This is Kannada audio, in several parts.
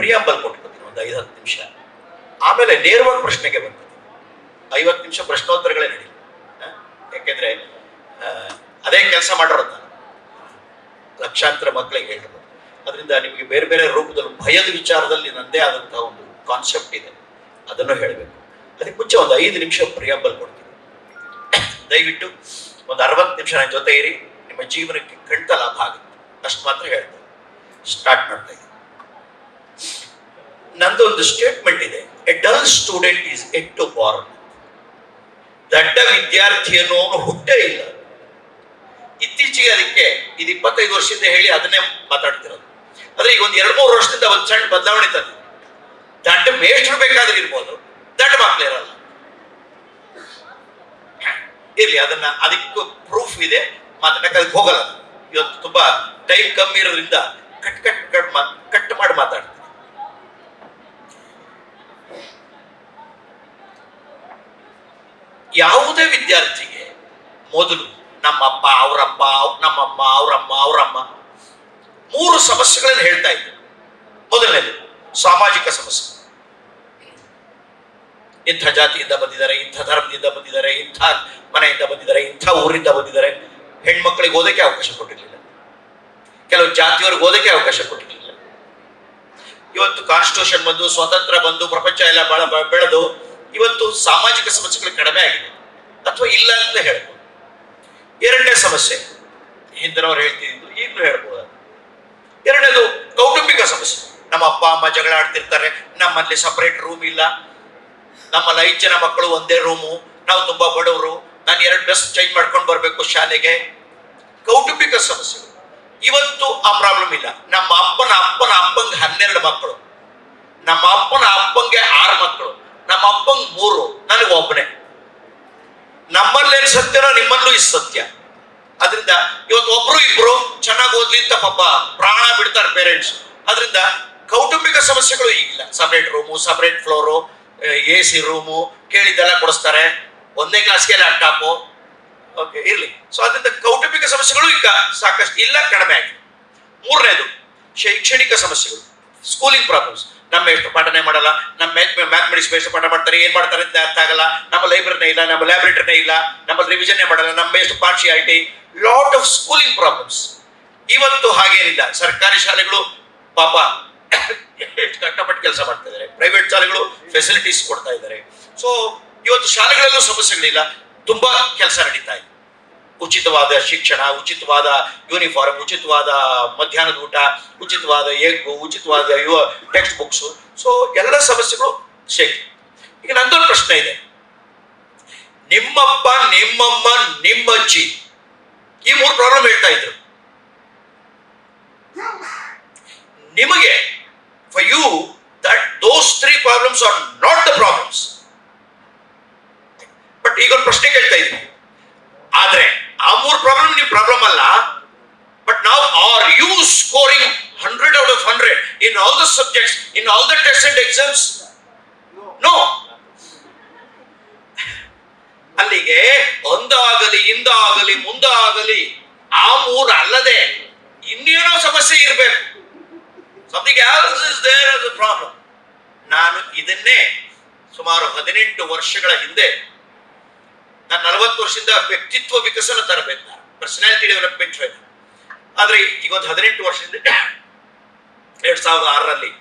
ಪ್ರಿಯಾಂಬಲ್ ಕೊಟ್ಕೊತೀನಿ ಒಂದು 5-10 ನಿಮಿಷ. ಆಮೇಲೆ ನೇರವಾಗಿ ಪ್ರಶ್ನೆಗೆ ಬರ್ತೀನಿ. 50 ನಿಮಿಷ ಪ್ರಶ್ನೋತ್ತರಗಳೇ ನಡೀಲಿ. ಯಾಕೆಂದ್ರೆ ಅದೇ ಕೆಲಸ ಮಾಡೋರು ನಾನು ಲಕ್ಷಾಂತರ ಮಕ್ಕಳಿಗೆ ಹೇಳಿರೋದು. ಅದರಿಂದ ನಿಮಗೆ ಬೇರೆ ಬೇರೆ ರೂಪದಲ್ಲಿ ಭಯದ ವಿಚಾರದಲ್ಲಿ ನನ್ನದೇ ಆದಂತಹ ಒಂದು ಕಾನ್ಸೆಪ್ಟ್ ಇದೆ, ಅದನ್ನು ಹೇಳಬೇಕು. ಅದಕ್ಕೆ ಮುಂಚೆ ಒಂದು 5 ನಿಮಿಷ ಪ್ರಿಯಾಂಬಲ್ ಕೊಡ್ತೀನಿ. ದಯವಿಟ್ಟು ಒಂದು 60 ನಿಮಿಷ ನನ್ನ ಜೊತೆ ಇರಿ, ನಿಮ್ಮ ಜೀವನಕ್ಕೆ ಖಂಡಿತ ಲಾಭ ಆಗುತ್ತೆ. ಅಷ್ಟು ಮಾತ್ರ ಹೇಳ್ತೇನೆ. ಸ್ಟಾರ್ಟ್ ಮಾಡ್ತಾ ಇದ್ದೀನಿ. ನಂದು ಒಂದು ಸ್ಟೇಟ್ಮೆಂಟ್ ಇದೆ, a dull student is at to born. ದಡ್ಡ ವಿದ್ಯಾರ್ಥಿ ಅನ್ನೋನು ಹುಟ್ಟೇ ಇಲ್ಲ. ಇತ್ತೀಚೆಗೆ ಅದಕ್ಕೆ ಇದು 25 ವರ್ಷದಿಂದ ಹೇಳಿ ಅದನ್ನೇ ಮಾತಾಡ್ತಿರೋದು. ಆದ್ರೆ ಈಗ ಒಂದು 2-3 ವರ್ಷದಿಂದ ಒಂದು ಸಣ್ಣ ಬದಲಾವಣೆ ತಂದಿದೆ. ದಡ್ಡ ಮೇಷ್ಟ್ರು ಬೇಕಾದ್ರೆ ಇರ್ಬೋದು, ದಡ್ಡ ಮಕ್ಳು ಇರಲ್ಲ. ಇರ್ಲಿ, ಅದಕ್ಕೂ ಪ್ರೂಫ್ ಇದೆ, ಮಾತಾಡಕ್ಕೆ ಅದಕ್ಕೆ ಹೋಗಲ್ಲ. ಇವತ್ತು ತುಂಬಾ ಟೈಮ್ ಕಮ್ಮಿ ಇರೋದ್ರಿಂದ ಕಟ್ ಮಾಡಿ ಮಾತಾಡ್ತೀನಿ. ಯಾವುದೇ ವಿದ್ಯಾರ್ಥಿಗೆ ಮೊದಲು ನಮ್ಮಪ್ಪ, ಅವರಪ್ಪ, ನಮ್ಮಮ್ಮ, ಅವರಮ್ಮ 3 ಸಮಸ್ಯೆಗಳನ್ನು ಹೇಳ್ತಾ ಇದ್ದರು. ಮೊದಲನೇದು ಸಾಮಾಜಿಕ ಸಮಸ್ಯೆ. ಇಂಥ ಜಾತಿಯಿಂದ ಬಂದಿದ್ದಾರೆ, ಇಂಥ ಧರ್ಮದಿಂದ ಬಂದಿದ್ದಾರೆ, ಇಂಥ ಮನೆಯಿಂದ ಬಂದಿದ್ದಾರೆ, ಇಂಥ ಊರಿಂದ ಬಂದಿದ್ದಾರೆ. ಹೆಣ್ಮಕ್ಳಿಗೆ ಓದಕ್ಕೆ ಅವಕಾಶ ಕೊಟ್ಟಿರಲಿಲ್ಲ, ಕೆಲವು ಜಾತಿಯವ್ರಿಗೆ ಓದಕ್ಕೆ ಅವಕಾಶ ಕೊಟ್ಟಿರಲಿಲ್ಲ. ಇವತ್ತು ಕಾನ್ಸ್ಟಿಟ್ಯೂಷನ್ ಬಂದು, ಸ್ವತಂತ್ರ ಬಂದು, ಪ್ರಪಂಚ ಎಲ್ಲ ಬೆಳೆದು ಇವತ್ತು ಸಾಮಾಜಿಕ ಸಮಸ್ಯೆಗಳು ಕಡಿಮೆ ಆಗಿದೆ, ಅಥವಾ ಇಲ್ಲ ಅಂತ ಹೇಳ್ಬೋದು. ಎರಡನೇ ಸಮಸ್ಯೆ ಹಿಂದಿನವ್ರು ಹೇಳ್ತಿದ್ದು, ಈಗಲೂ ಹೇಳ್ಬೋದು. ಎರಡನೇದು ಕೌಟುಂಬಿಕ ಸಮಸ್ಯೆ. ನಮ್ಮ ಅಪ್ಪ ಅಮ್ಮ ಜಗಳ ಆಡ್ತಿರ್ತಾರೆ, ನಮ್ಮಲ್ಲಿ ಸಪರೇಟ್ ರೂಮ್ ಇಲ್ಲ, ನಮ್ಮಲ್ಲಿ 5 ಜನ ಮಕ್ಕಳು ಒಂದೇ ರೂಮು, ನಾವು ತುಂಬಾ ಬಡವರು, ನಾನು 2 ಡ್ರೆಸ್ ಚೇಂಜ್ ಮಾಡ್ಕೊಂಡು ಬರ್ಬೇಕು ಶಾಲೆಗೆ. ಕೌಟುಂಬಿಕ ಸಮಸ್ಯೆಗಳು. ಇವತ್ತು ಆ ಪ್ರಾಬ್ಲಮ್ ಇಲ್ಲ. ನಮ್ಮ ಅಪ್ಪನ ಅಪ್ಪಂಗೆ 12 ಮಕ್ಕಳು, ನಮ್ಮ ಅಪ್ಪನ ಅಪ್ಪಂಗೆ 6 ಮಕ್ಕಳು, ನಮ್ಮ ಅಪ್ಪಂಗೆ 3, ನನಗೆ ಒಬ್ಬನೇ. ನಮ್ಮಲ್ಲೇನು ಸತ್ಯನೋ ನಿಮ್ಮಲ್ಲೂ ಈ ಸತ್ಯ. ಅದರಿಂದ ಇವತ್ತು ಒಬ್ರು ಇಬ್ರು ಚೆನ್ನಾಗಿ ಓದ್ಲಿ ಅಂತ ಪಾಪ ಪ್ರಾಣ ಬಿಡ್ತಾರೆ ಪೇರೆಂಟ್ಸ್. ಅದರಿಂದ ಕೌಟುಂಬಿಕ ಸಮಸ್ಯೆಗಳು ಈಗಿಲ್ಲ. Separate room, separate floor, AC room, ಕೇಳಿದ್ದೆಲ್ಲ ಕೊಡಿಸ್ತಾರೆ, 1ನೇ ಕ್ಲಾಸ್ಗೆ ಲ್ಯಾಪ್ಟಾಪು. ಓಕೆ, ಇರ್ಲಿ. ಸೊ ಅದರಿಂದ ಕೌಟುಂಬಿಕ ಸಮಸ್ಯೆಗಳು ಈಗ ಸಾಕಷ್ಟು ಇಲ್ಲ, ಕಡಿಮೆ ಆಗಿದೆ. ಮೂರನೇದು ಶೈಕ್ಷಣಿಕ ಸಮಸ್ಯೆಗಳು, ಸ್ಕೂಲಿಂಗ್ ಪ್ರಾಬ್ಲಮ್ಸ್. ನಮ್ಮ ಎಷ್ಟು ಪಾಠನೆ ಮಾಡಲ್ಲ, ನಮ್ಮ ಮ್ಯಾಥಮೆಟಿಕ್ಸ್ ಎಷ್ಟು ಪಾಠ ಮಾಡ್ತಾರೆ, ಏನ್ ಮಾಡ್ತಾರೆ ಅಂತ ಅರ್ಥ ಆಗಲ್ಲ. ನಮ್ಮ ಲೈಬ್ರರಿನೇ ಇಲ್ಲ, ನಮ್ಮ ಲ್ಯಾಬ್ರೇಟರಿನೇ ಇಲ್ಲ, ನಮ್ಮ ರಿವಿಷನ್ನೇ ಮಾಡಲ್ಲ, ನಮ್ಮ ಎಷ್ಟು partiality, lot of schooling problems. ಇವತ್ತು ಹಾಗೇನಿಲ್ಲ. ಸರ್ಕಾರಿ ಶಾಲೆಗಳು ಪಾಪ ಎಷ್ಟು ಕಷ್ಟಪಟ್ಟು ಕೆಲಸ ಮಾಡ್ತಾ ಇದ್ದಾರೆ, ಪ್ರೈವೇಟ್ ಶಾಲೆಗಳು ಫೆಸಿಲಿಟೀಸ್ ಕೊಡ್ತಾ ಇದ್ದಾರೆ. ಸೊ ಇವತ್ತು ಶಾಲೆಗಳಲ್ಲೂ ಸಮಸ್ಯೆಗಳಿಲ್ಲ, ತುಂಬಾ ಕೆಲಸ ನಡೀತಾ ಇದೆ. ಉಚಿತವಾದ ಶಿಕ್ಷಣ, ಉಚಿತವಾದ ಯೂನಿಫಾರ್ಮ್, ಉಚಿತವಾದ ಮಧ್ಯಾಹ್ನದ ಊಟ, ಉಚಿತವಾದ ಎಗ್ಗು, ಉಚಿತವಾದ ಟೆಕ್ಸ್ಟ್ ಬುಕ್ಸು. ಸೊ ಎಲ್ಲ ಸಮಸ್ಯೆಗಳು ಶೇಕ್. ಈಗ ನಂದೊಂದು ಪ್ರಶ್ನೆ ಇದೆ. ನಿಮ್ಮಪ್ಪ, ನಿಮ್ಮಮ್ಮ, ನಿಮ್ಮಜ್ಜಿ ಈ 3 ಪ್ರಾಬ್ಲಮ್ ಹೇಳ್ತಾ ಇದ್ರು. ನಿಮಗೆ for you that those 3 problems are not the problems. But ಈಗ ಒಂದು ಪ್ರಶ್ನೆ ಕೇಳ್ತಾ ಇದ್ದೀನಿ. ಆದ್ರೆ ಆ 3 ಪ್ರಾಬ್ಲಮ್ ನಿಮ್ಮ ಪ್ರಾಬ್ಲಮ್ ಅಲ್ಲ. But now are you scoring 100 out of 100 in all the subjects, in all the tests and exams? No. ಅಲ್ಲಿಗೆ ಒಂದಾಗಲಿ, ಇಂದಾಗಲಿ, ಮುಂದಾಗಲಿ ಆ 3 ಅಲ್ಲದೆ ಇನ್ನೇನೋ ಸಮಸ್ಯೆ ಇರಬೇಕು. Something else is there as a problem. ನಾನು ಇದನ್ನೇ ಸುಮಾರು 18 ವರ್ಷಗಳ ಹಿಂದೆ, ನಾನು 40 ವರ್ಷದಿಂದ ವ್ಯಕ್ತಿತ್ವ ವಿಕಸನ ತರಬೇಕು, ಪರ್ಸನಾಲಿಟಿ ಡೆವಲಪ್ಮೆಂಟ್ ಟ್ರೈನರ್. ಆದ್ರೆ ಈಗ ಒಂದು 18 ವರ್ಷದಿಂದ 2006ರಲ್ಲಿ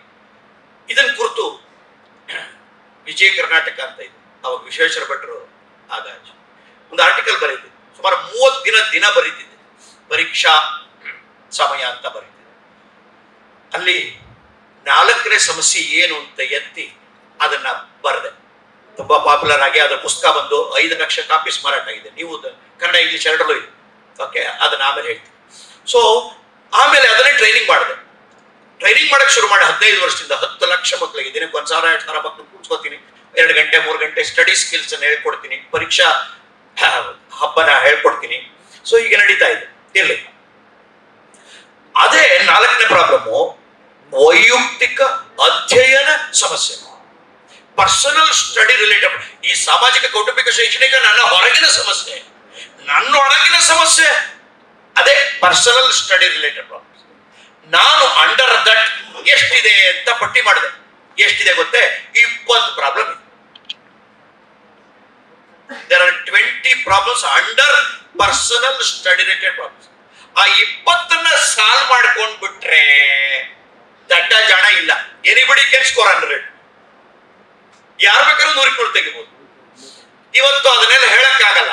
ಇದನ್ನ ಕುರಿತು ವಿಜಯ ಕರ್ನಾಟಕ ಅಂತ ಇದೆ, ಅವಾಗ ವಿಶ್ವೇಶ್ವರ ಭಟ್ರು ಆಗಾಜ್ ಒಂದು ಆರ್ಟಿಕಲ್ ಬರೀತಿದ್ದೆ. ಸುಮಾರು 30 ದಿನ ಬರೀತಿದ್ದೆ, ಪರೀಕ್ಷಾ ಸಮಯ ಅಂತ ಬರೀತಿದ್ದೆ. ಅಲ್ಲಿ 4ನೇ ಸಮಸ್ಯೆ ಏನು ಅಂತ ಎತ್ತಿ ಅದನ್ನ ಬರೆದೆ. ತುಂಬಾ ಪಾಪ್ಯುಲರ್ ಆಗಿ ಅದರ ಪುಸ್ತಕ ಬಂದು 5 ಲಕ್ಷ ಕಾಪೀಸ್ ಮಾರಾಟ ಆಗಿದೆ. ನೀವು ಕನ್ನಡ, ಇಂಗ್ಲಿಷ್ ಎರಡರಲ್ಲೂ ಇದೆ. ಓಕೆ, ಅದನ್ನ ಆಮೇಲೆ ಹೇಳ್ತೀನಿ. ಸೊ ಆಮೇಲೆ ಅದನ್ನೇ ಟ್ರೈನಿಂಗ್ ಮಾಡಿದೆ. ಟ್ರೈನಿಂಗ್ ಮಾಡಕ್ಕೆ ಶುರು ಮಾಡಿ 15 ವರ್ಷದಿಂದ 10 ಲಕ್ಷ ಮಕ್ಕಳಿಗೆ ದಿನಕ್ಕೆ 1,000-2,000 ಮಕ್ಕಳು ಕೂತ್ಕೋತೀನಿ. 2 ಗಂಟೆ 3 ಗಂಟೆ ಸ್ಟಡಿ ಸ್ಕಿಲ್ಸ್ ಅನ್ನು ಹೇಳ್ಕೊಡ್ತೀನಿ, ಪರೀಕ್ಷಾ ಹಬ್ಬನ ಹೇಳ್ಕೊಡ್ತೀನಿ. ಸೊ ಈಗ ನಡೀತಾ ಇದೆ. ಇರ್ಲಿ, ಅದೇ 4ನೇ ಪ್ರಾಬ್ಲಮ್ಮು ವೈಯಕ್ತಿಕ ಅಧ್ಯಯನ ಸಮಸ್ಯೆ, ಪರ್ಸನಲ್ ಸ್ಟಡಿ ರಿಲೇಟೆಡ್. ಈ ಸಾಮಾಜಿಕ ಕೌಟುಂಬಿಕ ಶೈಕ್ಷಣಿಕ ನನ್ನ ಹೊರಗಿನ ಸಮಸ್ಯೆ, ನನ್ನ ಒಳಗಿನ ಸಮಸ್ಯೆ ಅದೇ ಪರ್ಸನಲ್ ಸ್ಟಡಿ ರಿಲೇಟೆಡ್ ಪ್ರಾಬ್ಲಮ್ಸ್. ನಾನು ಅಂಡರ್ ದಟ್ ಎಷ್ಟು ಏನೇನಿದೆ ಅಂತ ಪಟ್ಟಿ ಮಾಡಿದೆ. ಎಷ್ಟಿದೆ ಗೊತ್ತೇ? 20 problem. There are 20 problems under personal study related problems. ಆ 20ನ್ನ ಸಾಲ್ವ್ ಮಾಡ್ಕೊಂಡ್ ಬಿಟ್ರೆ ದಡ್ಡ ಜಾಣ ಇಲ್ಲ. Anybody can score 100. ಯಾರು ಬೇಕಾದ್ರೂ 100 ತೆಗಿಬಹುದು. ಇವತ್ತು ಅದನ್ನೆಲ್ಲ ಹೇಳಕ್ಕಾಗಲ್ಲ.